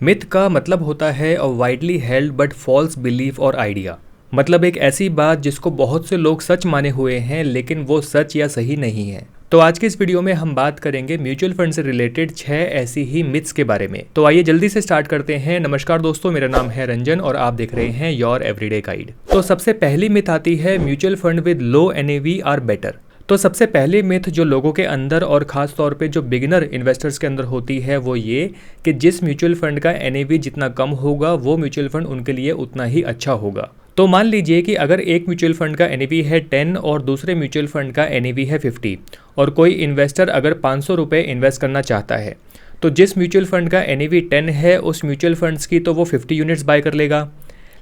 Myth का मतलब होता है a widely held but false belief और आइडिया। मतलब एक ऐसी बात जिसको बहुत से लोग सच माने हुए हैं लेकिन वो सच या सही नहीं है। तो आज के इस वीडियो में हम बात करेंगे म्यूचुअल फंड से रिलेटेड 6 ऐसी ही मिथ्स के बारे में। तो आइए जल्दी से स्टार्ट करते हैं। नमस्कार दोस्तों, मेरा नाम है रंजन और आप देख रहे हैं योर एवरीडे गाइड। तो सबसे पहली मिथ आती है mutual fund with low NAV are better. तो सबसे पहली मिथ जो लोगों के अंदर और ख़ास तौर पे जो बिगिनर इन्वेस्टर्स के अंदर होती है वो ये कि जिस म्यूचुअल फंड का एनएवी जितना कम होगा वो म्यूचुअल फंड उनके लिए उतना ही अच्छा होगा। तो मान लीजिए कि अगर एक म्यूचुअल फंड का एनएवी है 10 और दूसरे म्यूचुअल फंड का एनएवी है 50 और कोई इन्वेस्टर अगर 500 रुपये इन्वेस्ट करना चाहता है तो जिस म्यूचुअल फंड का एनएवी 10 है उस म्यूचुअल फंड्स की तो वो 50 यूनिट्स बाय कर लेगा,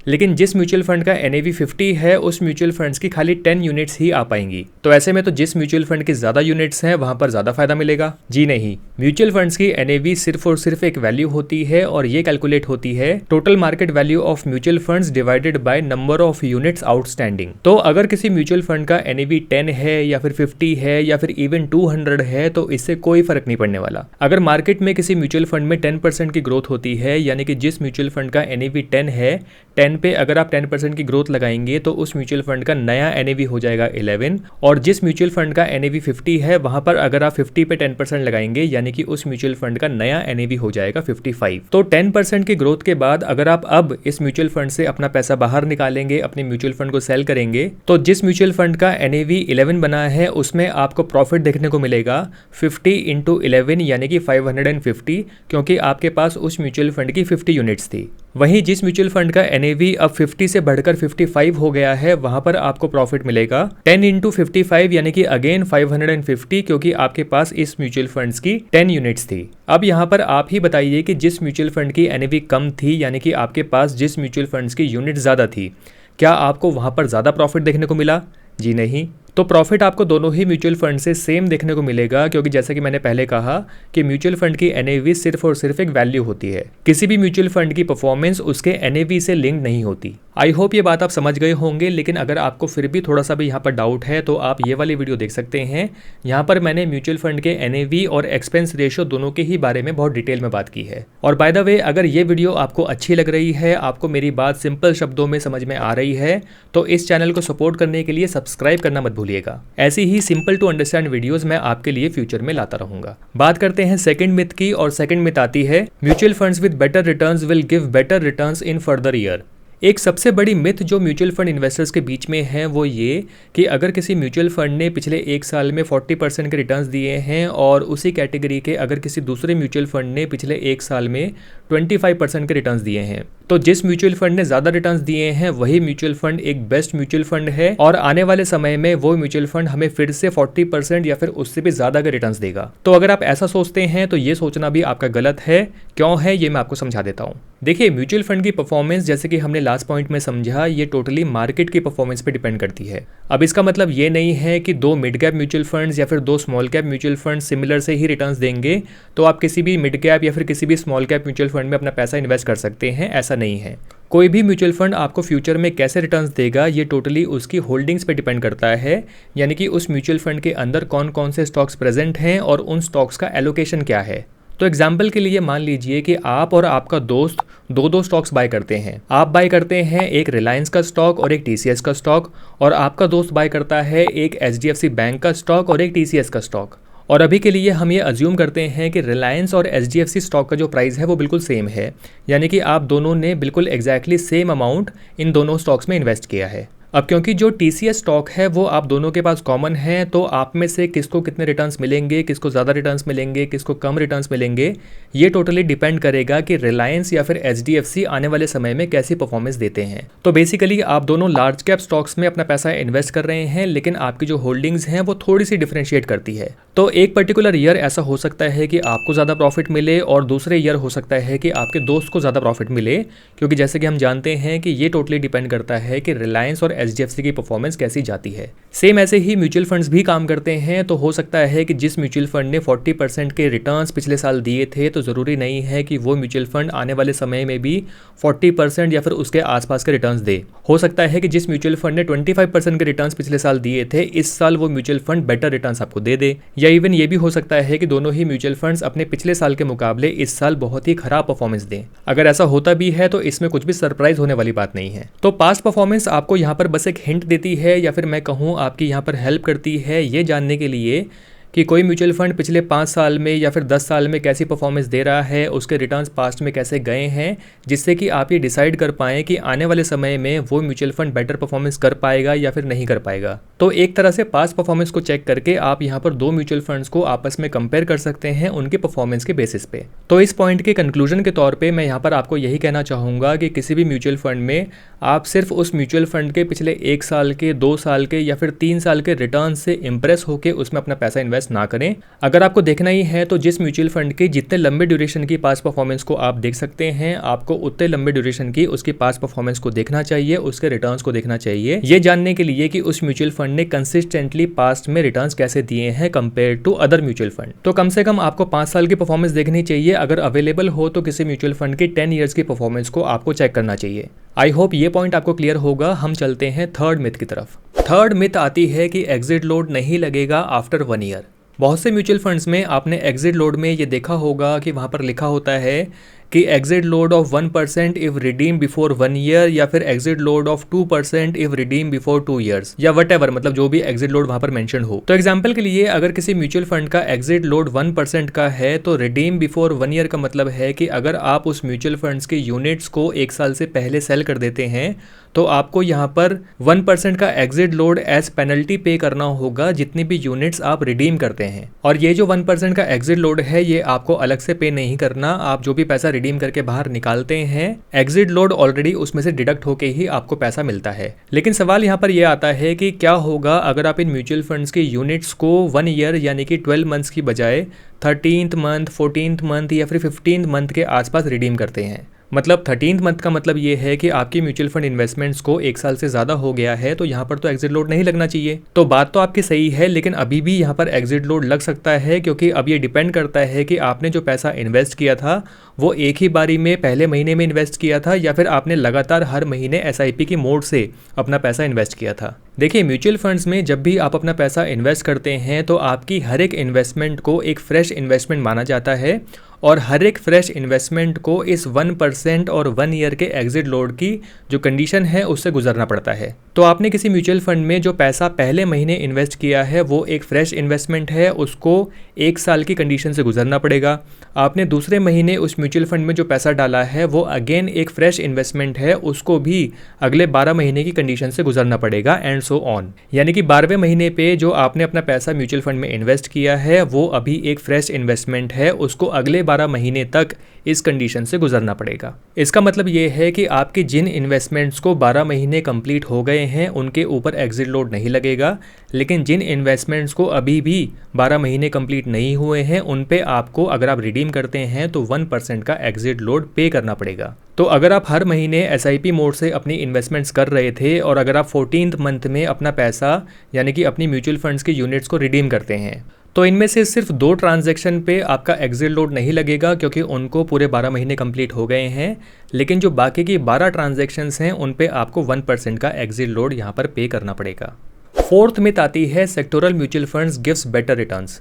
लेकिन जिस म्यूचुअल फंड का एनएवी 50 है उस म्यूचुअल फंड्स की खाली 10 यूनिट्स ही आ पाएंगी। तो ऐसे में तो जिस म्यूचुअल फंड की ज़्यादा यूनिट्स हैं वहां पर ज़्यादा फायदा मिलेगा। जी नहीं, म्यूचुअल फंड्स की एनएवी सिर्फ और सिर्फ एक वैल्यू होती है और ये कैलकुलेट होती है total market value of mutual funds divided by number of units outstanding. तो अगर किसी म्यूचुअल फंड का एनएवी 10 है या फिर 50 है या फिर इवन 200 है तो इससे कोई फर्क नहीं पड़ने वाला। अगर मार्केट में किसी म्यूचुअल फंड में 10% की ग्रोथ होती है, यानी कि जिस म्यूचुअल फंड का एनएवी 10 है 10 पे अगर आप 10% की ग्रोथ लगाएंगे तो उस म्यूचुअल फंड का नया एनएवी हो जाएगा 11, और जिस म्यूचुअल फंड का एनएवी 50 है वहां पर अगर आप 50 पे 10% लगाएंगे यानी कि उस म्यूचुअल फंड का नया एनएवी हो जाएगा 55। तो 10% की ग्रोथ के बाद अगर आप अब इस म्यूचुअल फंड से अपना पैसा बाहर निकालेंगे, अपने म्यूचुअल फंड को सेल करेंगे, तो जिस म्यूचुअल फंड का एनएवी 11 बना है उसमें आपको प्रॉफिट देखने को मिलेगा 50 इंटू 11 यानी कि 550, क्योंकि आपके पास उस म्यूचुअल फंड की 50 यूनिट्स थी। वहीं जिस म्यूचुअल फंड का एनएवी अब 50 से बढ़कर 55 हो गया है वहां पर आपको प्रॉफिट मिलेगा 10 इंटू 55 यानी कि अगेन 550, क्योंकि आपके पास इस म्यूचुअल फंड्स की 10 यूनिट्स थी। अब यहाँ पर आप ही बताइए कि जिस म्यूचुअल फंड की एनएवी कम थी यानी कि आपके पास जिस म्यूचुअल फंड्स की यूनिट ज़्यादा थी, क्या आपको वहां पर ज़्यादा प्रॉफिट देखने को मिला? जी नहीं। तो प्रॉफिट आपको दोनों ही म्यूचुअल फंड से सेम देखने को मिलेगा, क्योंकि जैसा कि मैंने पहले कहा कि म्यूचुअल फंड की एनएवी सिर्फ और सिर्फ एक वैल्यू होती है। किसी भी म्यूचुअल फंड की परफॉर्मेंस उसके एनएवी से लिंक नहीं होती। आई होप ये बात आप समझ गए होंगे, लेकिन अगर आपको फिर भी थोड़ा सा भी यहाँ पर डाउट है तो आप ये वाली वीडियो देख सकते हैं। यहाँ पर मैंने म्यूचुअल फंड के एनएवी और एक्सपेंस रेशियो दोनों के ही बारे में बहुत डिटेल में बात की है। और बाय द वे, अगर ये वीडियो आपको अच्छी लग रही है, आपको मेरी बात सिंपल शब्दों में समझ में आ रही है, तो इस चैनल को सपोर्ट करने के लिए सब्सक्राइब करना मत भूलिएगा। ऐसी ही सिंपल टू अंडरस्टैंड वीडियोस मैं आपके लिए फ्यूचर में लाता रहूंगा। बात करते हैं सेकंड मिथ की, और सेकंड मिथ आती है mutual funds with better returns will give better returns in further year. एक सबसे बड़ी मिथ जो म्यूचुअल फंड इन्वेस्टर्स के बीच में है वो ये कि अगर किसी म्यूचुअल फंड ने पिछले एक साल में 40% के रिटर्न्स दिए हैं और उसी कैटेगरी के अगर किसी दूसरे म्यूचुअल फंड ने पिछले एक साल में 25% के रिटर्न्स दिए हैं, तो जिस म्यूचुअल फंड ने ज़्यादा रिटर्न्स दिए हैं वही म्यूचुअल फंड एक बेस्ट म्यूचुअल फंड है और आने वाले समय में वो म्यूचुअल फंड हमें फिर से 40% या फिर उससे भी ज़्यादा के रिटर्न्स देगा। तो अगर आप ऐसा सोचते हैं तो ये सोचना भी आपका गलत है। क्यों है ये मैं आपको समझा देता हूँ। देखिए, म्यूचुअल फंड की परफॉर्मेंस जैसे कि हमने लास्ट पॉइंट में समझा, ये टोटली मार्केट की परफॉर्मेंस पे डिपेंड करती है। अब इसका मतलब ये नहीं है कि 2 मिड कैप म्यूचुअल फंड्स या फिर 2 small cap mutual fund similar से ही रिटर्न्स देंगे तो आप किसी भी मिड कैप या फिर किसी भी स्मॉल कैप म्यूचुअल फंड में अपना पैसा इन्वेस्ट कर सकते हैं। ऐसा नहीं है। कोई भी म्यूचुअल फंड आपको फ्यूचर में कैसे रिटर्न्स देगा ये टोटली उसकी होल्डिंग्स पे डिपेंड करता है, यानी कि उस म्यूचुअल फंड के अंदर कौन कौन से स्टॉक्स प्रेजेंट हैं और उन स्टॉक्स का एलोकेशन क्या है। तो एग्जाम्पल के लिए मान लीजिए कि आप और आपका दोस्त दो स्टॉक्स बाय करते हैं। आप बाय करते हैं एक रिलायंस का स्टॉक और एक टीसीएस का स्टॉक, और आपका दोस्त बाय करता है एक एचडीएफसी बैंक का स्टॉक और एक टीसीएस का स्टॉक। और अभी के लिए हम ये अज्यूम करते हैं कि रिलायंस और एचडीएफसी स्टॉक का जो प्राइस है वो बिल्कुल सेम है, यानी कि आप दोनों ने बिल्कुल एग्जैक्टली सेम अमाउंट इन दोनों स्टॉक्स में इन्वेस्ट किया है। अब क्योंकि जो टीसीएस स्टॉक है वो आप दोनों के पास कॉमन है, तो आप में से किसको कितने रिटर्न्स मिलेंगे, किसको ज़्यादा रिटर्न्स मिलेंगे, किसको कम रिटर्न्स मिलेंगे, ये टोटली डिपेंड करेगा कि रिलायंस या फिर एचडीएफसी आने वाले समय में कैसी परफॉर्मेंस देते हैं। तो बेसिकली आप दोनों लार्ज कैप स्टॉक्स में अपना पैसा इन्वेस्ट कर रहे हैं, लेकिन आपकी जो होल्डिंग्स हैं वो थोड़ी सी डिफरेंशिएट करती है। तो एक पर्टिकुलर ईयर ऐसा हो सकता है कि आपको ज़्यादा प्रॉफिट मिले और दूसरे ईयर हो सकता है कि आपके दोस्त को ज़्यादा प्रॉफिट मिले, क्योंकि जैसे कि हम जानते हैं कि ये टोटली डिपेंड करता है कि रिलायंस और HDFC की परफॉर्मेंस कैसी जाती है। सेम ऐसे ही म्यूचुअल फंड्स भी काम करते हैं। तो हो सकता है कि जिस म्यूचुअल फंड ने 40% के रिटर्न्स पिछले साल दिए थे, तो ज़रूरी नहीं है कि वो म्यूचुअल फंड आने वाले समय में भी 40% या फिर उसके आसपास के रिटर्न्स दे। हो सकता है कि जिस म्यूचुअल फंड ने 25% के रिटर्न्स पिछले साल दिए थे, इस साल वो म्यूचुअल फंड बेटर रिटर्न्स आपको दे दे। या इवन ये भी हो सकता है कि दोनों ही म्यूचुअल फंड्स अपने पिछले साल के मुकाबले इस साल बहुत ही खराब परफॉर्मेंस दें। अगर ऐसा होता भी है तो इसमें कुछ भी सरप्राइज होने वाली बात नहीं है। तो पास्ट परफॉर्मेंस आपको यहाँ पर बस एक हिंट देती है, या फिर मैं कहूँ आपकी यहाँ पर हेल्प करती है ये जानने के लिए कि कोई म्यूचुअल फंड पिछले 5 साल में या फिर 10 साल में कैसी परफॉर्मेंस दे रहा है, उसके रिटर्न्स पास्ट में कैसे गए हैं, जिससे कि आप ये डिसाइड कर पाएँ कि आने वाले समय में वो म्यूचुअल फंड बेटर परफॉर्मेंस कर पाएगा या फिर नहीं कर पाएगा। तो एक तरह से पास्ट परफॉर्मेंस को चेक करके आप यहाँ पर 2 म्यूचुअल फंड्स को आपस में कंपेयर कर सकते हैं उनके परफॉर्मेंस के बेसिस पे। तो इस पॉइंट के कंक्लूजन के तौर पे मैं यहाँ पर आपको यही कहना चाहूँगा कि किसी भी म्यूचुअल फंड में आप सिर्फ उस म्यूचुअल फंड के पिछले 1 साल के, 2 साल के या फिर 3 साल के रिटर्न से इंप्रेस होकर उसमें अपना पैसा इन्वेस्ट ना करें। अगर आपको देखना ही है तो जिस म्यूचुअल फंड के जितने लंबे ड्यूरेशन की पास्ट परफॉर्मेंस को आप देख सकते हैं, आपको उतने लंबे ड्यूरेशन की उसकी पास्ट परफॉर्मेंस को देखना चाहिए, उसके रिटर्न्स को देखना चाहिए, ये जानने के लिए कि उस म्यूचुअल फंड ने कंसिस्टेंटली पास्ट में रिटर्न्स कैसे दिए हैं compare to other mutual fund. तो कम से कम आपको 5 साल की परफॉर्मेंस देखनी चाहिए। अगर अवेलेबल हो तो किसी म्यूचुअल फंड की 10 ईयर्स की परफॉर्मेंस को आपको चेक करना चाहिए। आई होप ये पॉइंट आपको क्लियर होगा। हम चलते हैं थर्ड मिथ की तरफ। थर्ड मिथ आती है कि एग्जिट लोड नहीं लगेगा आफ्टर 1 ईयर। बहुत से म्यूचुअल फंड्स में आपने एग्जिट लोड में ये देखा होगा कि वहाँ पर लिखा होता है कि exit load of 1% if redeem before 1 year, या फिर exit load of 2% if redeem before 2 years, या वटेवर, मतलब जो भी एग्जिट लोड वहाँ पर मेंशन हो। तो एग्जांपल के लिए अगर किसी म्यूचुअल फंड का एग्जिट लोड 1% का है, तो रिडीम बिफोर 1 ईयर का मतलब है कि अगर आप उस म्यूचुअल फंड्स के यूनिट्स को 1 साल से पहले सेल कर देते हैं तो आपको यहाँ पर 1% का एग्जिट लोड एज पेनल्टी पे करना होगा जितनी भी यूनिट्स आप रिडीम करते हैं। और ये जो 1% का एग्जिट लोड है ये आपको अलग से पे नहीं करना। आप जो भी पैसा रिडीम करके बाहर निकालते हैं, एग्जिट लोड ऑलरेडी उसमें से डिडक्ट होके ही आपको पैसा मिलता है। लेकिन सवाल यहाँ पर यह आता है कि क्या होगा अगर आप इन म्यूचुअल फंड्स के यूनिट्स को 1 ईयर यानी कि 12 मंथ्स की बजाय 13th मंथ, 14th मंथ या फिर 15th मंथ के आसपास रिडीम करते हैं। मतलब 13th मंथ का मतलब ये है कि आपकी म्यूचुअल फंड इन्वेस्टमेंट्स को 1 साल से ज़्यादा हो गया है, तो यहाँ पर तो एग्जिट लोड नहीं लगना चाहिए। तो बात तो आपकी सही है, लेकिन अभी भी यहाँ पर एग्जिट लोड लग सकता है, क्योंकि अब ये डिपेंड करता है कि आपने जो पैसा इन्वेस्ट किया था वो एक ही बारी में पहले महीने में इन्वेस्ट किया था या फिर आपने लगातार हर महीने SIP की मोड से अपना पैसा इन्वेस्ट किया था। देखिए, म्यूचुअल फंड्स में जब भी आप अपना पैसा इन्वेस्ट करते हैं तो आपकी हर एक इन्वेस्टमेंट को एक फ्रेश इन्वेस्टमेंट माना जाता है, और हर एक फ्रेश इन्वेस्टमेंट को इस 1% और 1 ईयर के एग्जिट लोड की जो कंडीशन है उससे गुजरना पड़ता है। तो आपने किसी म्यूचुअल फंड में जो पैसा पहले महीने इन्वेस्ट किया है वो एक फ्रेश इन्वेस्टमेंट है, उसको 1 साल की कंडीशन से गुजरना पड़ेगा। आपने दूसरे महीने उस म्यूचुअल फंड में जो पैसा डाला है वो अगेन एक फ्रेश इन्वेस्टमेंट है, उसको भी अगले 12 महीने की कंडीशन से गुजरना पड़ेगा, एंड सो ऑन। यानी कि 12वें महीने पे जो आपने अपना पैसा म्यूचुअल फंड में इन्वेस्ट किया है वो अभी एक फ्रेश इन्वेस्टमेंट है, उसको अगले 12 महीने तक इस कंडीशन से गुजरना पड़ेगा। इसका मतलब ये है कि आपकी जिन इन्वेस्टमेंट्स को 12 महीने कंप्लीट हो गए हैं उनके ऊपर एग्जिट लोड नहीं लगेगा, लेकिन जिन इन्वेस्टमेंट्स को अभी भी 12 महीने कंप्लीट नहीं हुए हैं उन पे आपको, अगर आप रिडीम करते हैं तो 1% का एग्जिट लोड पे करना पड़ेगा। तो अगर आप हर महीने SIP मोड से अपनी इन्वेस्टमेंट्स कर रहे थे और अगर आप 14th मंथ में अपना पैसा यानी कि अपनी म्यूचुअल फंड्स के यूनिट्स को रिडीम करते हैं, तो इनमें से सिर्फ 2 ट्रांजैक्शन पे आपका एग्जिट लोड नहीं लगेगा क्योंकि उनको पूरे 12 महीने कंप्लीट हो गए हैं, लेकिन जो बाकी की 12 ट्रांजैक्शंस हैं उन पे आपको 1% का एग्जिट लोड यहाँ पर पे करना पड़ेगा। फोर्थ मिथ आती है sectoral mutual funds gives better returns.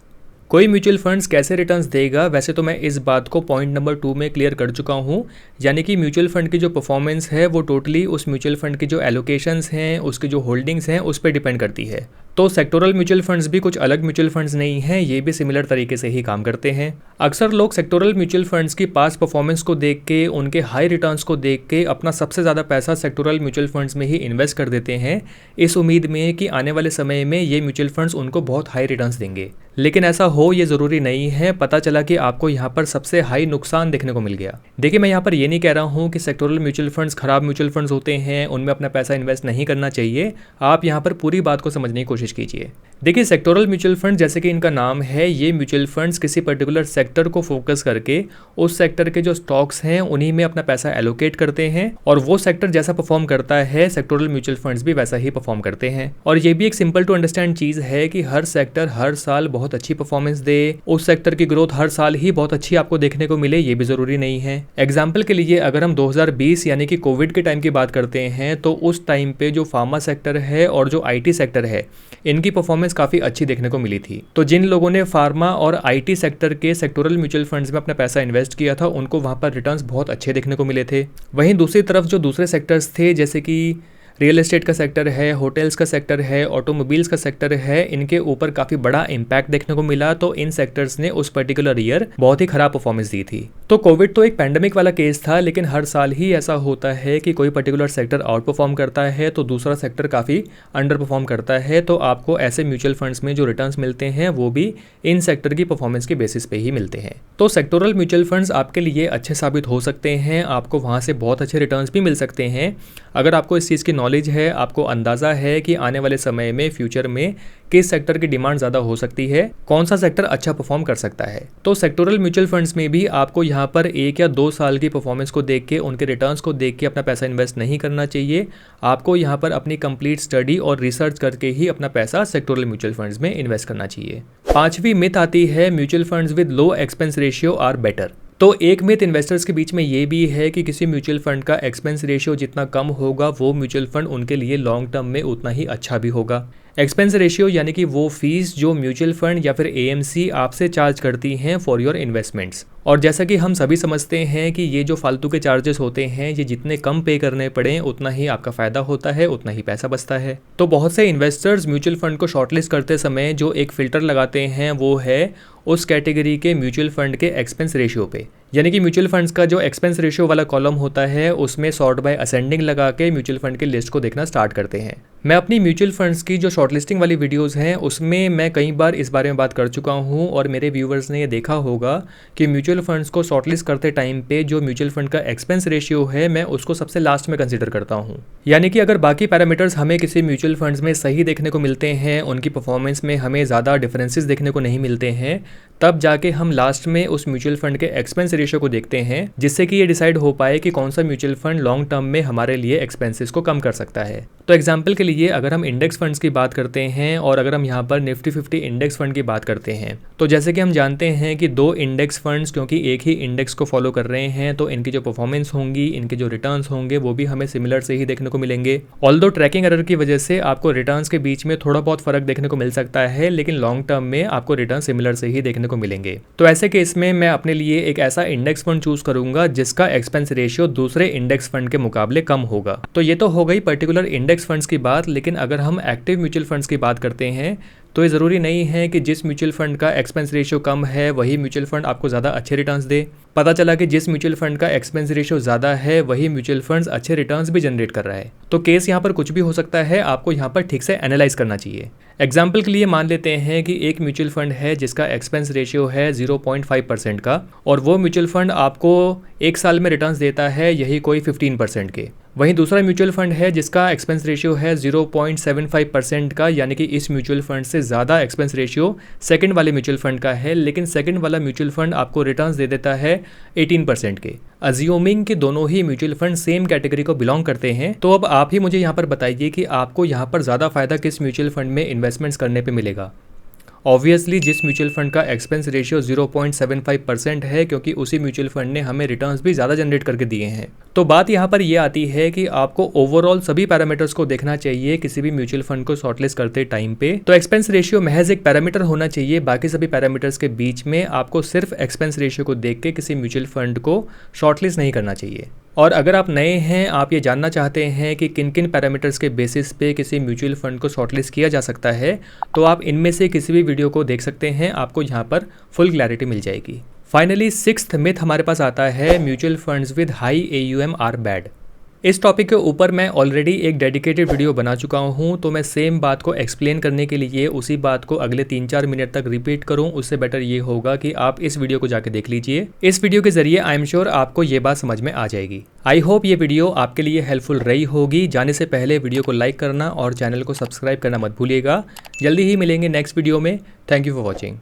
कोई म्यूचुअल फंड्स कैसे रिटर्न्स देगा, वैसे तो मैं इस बात को पॉइंट नंबर 2 में क्लियर कर चुका हूँ, यानी कि म्यूचुअल फंड की जो परफॉर्मेंस है वो टोटली उस म्यूचुअल फंड की जो एलोकेशंस हैं, उसकी जो होल्डिंग्स हैं उस पर डिपेंड करती है। तो सेक्टोरल म्यूचुअल फंड्स भी कुछ अलग म्यूचुअल फंड्स नहीं हैं, ये भी सिमिलर तरीके से ही काम करते हैं। अक्सर लोग सेक्टोरल म्यूचुअल फंड्स की पास्ट परफॉर्मेंस को देख के, उनके हाई रिटर्न्स को देख के अपना सबसे ज़्यादा पैसा सेक्टोरल म्यूचुअल फंड्स में ही इन्वेस्ट कर देते हैं, इस उम्मीद में कि आने वाले समय में ये म्यूचुअल फंड्स उनको बहुत हाई रिटर्न्स देंगे। लेकिन ऐसा हो ये ज़रूरी नहीं है। पता चला कि आपको यहाँ पर सबसे हाई नुकसान देखने को मिल गया। देखिए, मैं यहाँ पर ये नहीं कह रहा हूँ कि सेक्टोरल म्यूचुअल फंड्स खराब म्यूचुअल फंड्स होते हैं, उनमें अपना पैसा इन्वेस्ट नहीं करना चाहिए। आप यहाँ पर पूरी बात को समझने की कोशिश कीजिए। देखिए, सेक्टोरल म्यूचुअल फंड जैसे कि इनका नाम है, ये म्यूचुअल फंड्स किसी पर्टिकुलर सेक्टर को फोकस करके उस सेक्टर के जो स्टॉक्स हैं उन्हीं में अपना पैसा एलोकेट करते हैं, और वो सेक्टर जैसा परफॉर्म करता है सेक्टोरल म्यूचुअल फंड्स भी वैसा ही परफॉर्म करते हैं। और ये भी एक सिंपल टू अंडरस्टैंड चीज़ है कि हर सेक्टर हर साल बहुत अच्छी परफॉर्मेंस दे, उस सेक्टर की ग्रोथ हर साल ही बहुत अच्छी आपको देखने को मिले, ये भी ज़रूरी नहीं है। एग्जाम्पल के लिए अगर हम 2020 यानी कि कोविड के टाइम की बात करते हैं, तो उस टाइम पे जो फार्मा सेक्टर है और जो IT सेक्टर है, इनकी परफॉर्मेंस काफ़ी अच्छी देखने को मिली थी। तो जिन लोगों ने फार्मा और IT सेक्टर के सेक्टोरल म्यूचुअल फंड्स में अपना पैसा इन्वेस्ट किया था, उनको वहाँ पर रिटर्न्स बहुत अच्छे देखने को मिले थे। वहीं दूसरी तरफ जो दूसरे सेक्टर्स थे, जैसे कि रियल एस्टेट का सेक्टर है, होटल्स का सेक्टर है, ऑटोमोबाइल्स का सेक्टर है, इनके ऊपर काफ़ी बड़ा इम्पैक्ट देखने को मिला। तो इन सेक्टर्स ने उस पर्टिकुलर ईयर बहुत ही खराब परफॉर्मेंस दी थी। तो कोविड तो एक पैंडेमिक वाला केस था, लेकिन हर साल ही ऐसा होता है कि कोई पर्टिकुलर सेक्टर आउट परफॉर्म करता है तो दूसरा सेक्टर काफ़ी अंडर परफॉर्म करता है। तो आपको ऐसे म्यूचुअल फंड्स में जो रिटर्न्स मिलते हैं वो भी इन सेक्टर की परफॉर्मेंस के बेसिस पे ही मिलते हैं। तो सेक्टोरल म्यूचुअल फंड्स आपके लिए अच्छे साबित हो सकते हैं, आपको वहाँ से बहुत अच्छे रिटर्न्स भी मिल सकते हैं अगर आपको इस चीज़ की नॉलेज है, आपको अंदाज़ा है कि आने वाले समय में फ्यूचर में किस सेक्टर की डिमांड ज़्यादा हो सकती है, कौन सा सेक्टर अच्छा परफॉर्म कर सकता है। तो सेक्टोरल म्यूचुअल फंड्स में भी आपको यहाँ पर 1 या 2 साल की परफॉर्मेंस को देख के, उनके रिटर्न्स को देख के अपना पैसा इन्वेस्ट नहीं करना चाहिए। आपको यहाँ पर अपनी कंप्लीट स्टडी और रिसर्च करके ही अपना पैसा सेक्टोरल म्यूचुअल फंड्स में इन्वेस्ट करना चाहिए। 5वीं मिथ आती है, mutual funds with low expense ratio are better. तो एक मिथ इन्वेस्टर्स के बीच में ये भी है कि किसी म्यूचुअल फंड का एक्सपेंस रेशियो जितना कम होगा, वो म्यूचुअल फंड उनके लिए लॉन्ग टर्म में उतना ही अच्छा भी होगा। एक्सपेंस रेशियो यानी कि वो फीस जो म्यूचुअल फंड या फिर AMC आपसे चार्ज करती हैं फॉर योर इन्वेस्टमेंट्स। और जैसा कि हम सभी समझते हैं कि ये जो फालतू के चार्जेस होते हैं, ये जितने कम पे करने पड़े उतना ही आपका फ़ायदा होता है, उतना ही पैसा बचता है। तो बहुत से इन्वेस्टर्स म्यूचुअल फंड को शॉर्टलिस्ट करते समय जो एक फ़िल्टर लगाते हैं वो है उस कैटेगरी के म्यूचुअल फंड के एक्सपेंस रेशियो पे। यानी कि म्यूचुअल फंड्स का जो एक्सपेंस रेशियो वाला कॉलम होता है, उसमें सॉर्ट बाय असेंडिंग लगा के म्यूचुअल फंड की लिस्ट को देखना स्टार्ट करते हैं। मैं अपनी म्यूचुअल फंड्स की जो शॉर्टलिस्टिंग वाली वीडियोस हैं उसमें मैं कई बार इस बारे में बात कर चुका हूं, और मेरे व्यूवर्स ने ये देखा होगा कि म्यूचुअल फंड्स को शॉर्टलिस्ट करते टाइम पे जो म्यूचुअल फंड का एक्सपेंस रेशियो है, मैं उसको सबसे लास्ट में कंसीडर करता हूँ। यानी कि अगर बाकी पैरामीटर्स हमें किसी म्यूचुअल फंड्स में सही देखने को मिलते हैं, उनकी परफॉर्मेंस में हमें ज़्यादा डिफरेंसेस देखने को नहीं मिलते हैं, तब जाके हम लास्ट में उस म्यूचुअल फंड के एक्सपेंस रेशियो को देखते हैं, जिससे कि ये डिसाइड हो पाए कि कौन सा म्यूचुअल फंड लॉन्ग टर्म में हमारे लिए एक्सपेंसेस को कम कर सकता है। तो एग्जांपल के लिए अगर हम इंडेक्स फंड्स की बात करते हैं और अगर हम यहाँ पर निफ्टी 50 इंडेक्स फंड की बात करते हैं, तो जैसे कि हम जानते हैं कि 2 इंडेक्स फंड्स क्योंकि एक ही इंडेक्स को फॉलो कर रहे हैं, तो इनकी जो परफॉर्मेंस होंगी, इनके जो रिटर्न्स होंगे, वो भी हमें सिमिलर से ही देखने को मिलेंगे। ऑल्दो ट्रैकिंग एरर की वजह से आपको रिटर्न्स के बीच में थोड़ा बहुत फर्क देखने को मिल सकता है, लेकिन लॉन्ग टर्म में आपको रिटर्न सिमिलर से ही देखने को मिलेंगे। तो ऐसे केस में मैं अपने लिए एक ऐसा इंडेक्स फंड चूज करूंगा जिसका एक्सपेंस रेशियो दूसरे इंडेक्स फंड के मुकाबले कम होगा। तो ये तो हो गई पर्टिकुलर इंडेक्स फंड्स की बात, लेकिन अगर हम एक्टिव म्यूचुअल फंड्स की बात करते हैं तो ये ज़रूरी नहीं है कि जिस म्यूचुअल फंड का एक्सपेंस रेशियो कम है वही म्यूचुअल फंड आपको ज़्यादा अच्छे रिटर्न्स दे। पता चला कि जिस म्यूचुअल फंड का एक्सपेंस रेशियो ज़्यादा है वही म्यूचुअल फंड्स अच्छे रिटर्न्स भी जनरेट कर रहा है। तो केस यहाँ पर कुछ भी हो सकता है, आपको यहाँ पर ठीक से एनालाइज करना चाहिए। एग्जाम्पल के लिए मान लेते हैं कि एक म्यूचुअल फंड है जिसका एक्सपेंस रेशियो है 0.5% का, और वो म्यूचुअल फंड आपको 1 साल में रिटर्न्स देता है यही कोई 15% के। वहीं दूसरा म्यूचुअल फंड है जिसका एक्सपेंस रेशियो है 0.75% का, यानी कि इस म्यूचुअल फंड से ज़्यादा एक्सपेंस रेशियो सेकंड वाले म्यूचुअल फंड का है, लेकिन सेकंड वाला म्यूचुअल फंड आपको रिटर्न्स दे देता है 18% के। अज्यूमिंग कि दोनों ही म्यूचुअल फंड सेम कैटेगरी को बिलोंग करते हैं, तो अब आप ही मुझे यहाँ पर बताइए कि आपको यहाँ पर ज़्यादा फायदा किस म्यूचुअल फंड में इन्वेस्टमेंट्स करने पे मिलेगा। ऑब्वियसली जिस म्यूचुअल फंड का एक्सपेंस रेशियो 0.75% है, क्योंकि उसी म्यूचुअल फंड ने हमें रिटर्न्स भी ज़्यादा जनरेट करके दिए हैं। तो बात यहाँ पर यह आती है कि आपको ओवरऑल सभी पैरामीटर्स को देखना चाहिए किसी भी म्यूचुअल फंड को शॉर्टलिस्ट करते टाइम पे। तो एक्सपेंस रेशियो महज एक पैरामीटर होना चाहिए, बाकी सभी पैरामीटर्स के बीच में आपको सिर्फ एक्सपेंस रेशियो को देख के किसी म्यूचुअल फंड को शॉर्टलिस्ट नहीं करना चाहिए। और अगर आप नए हैं, आप ये जानना चाहते हैं कि किन किन पैरामीटर्स के बेसिस पे किसी म्यूचुअल फंड को शॉर्टलिस्ट किया जा सकता है, तो आप इनमें से किसी भी वीडियो को देख सकते हैं, आपको यहाँ पर फुल क्लैरिटी मिल जाएगी। फाइनली 6th मिथ हमारे पास आता है, mutual funds with high AUM are bad. इस टॉपिक के ऊपर मैं ऑलरेडी एक डेडिकेटेड वीडियो बना चुका हूँ, तो मैं सेम बात को एक्सप्लेन करने के लिए उसी बात को अगले 3-4 मिनट तक रिपीट करूँ, उससे बेटर ये होगा कि आप इस वीडियो को जाके देख लीजिए। इस वीडियो के जरिए आई एम श्योर आपको ये बात समझ में आ जाएगी। आई होप ये वीडियो आपके लिए हेल्पफुल रही होगी। जाने से पहले वीडियो को लाइक करना और चैनल को सब्सक्राइब करना मत भूलिएगा। जल्दी ही मिलेंगे नेक्स्ट वीडियो में। Thank you for watching.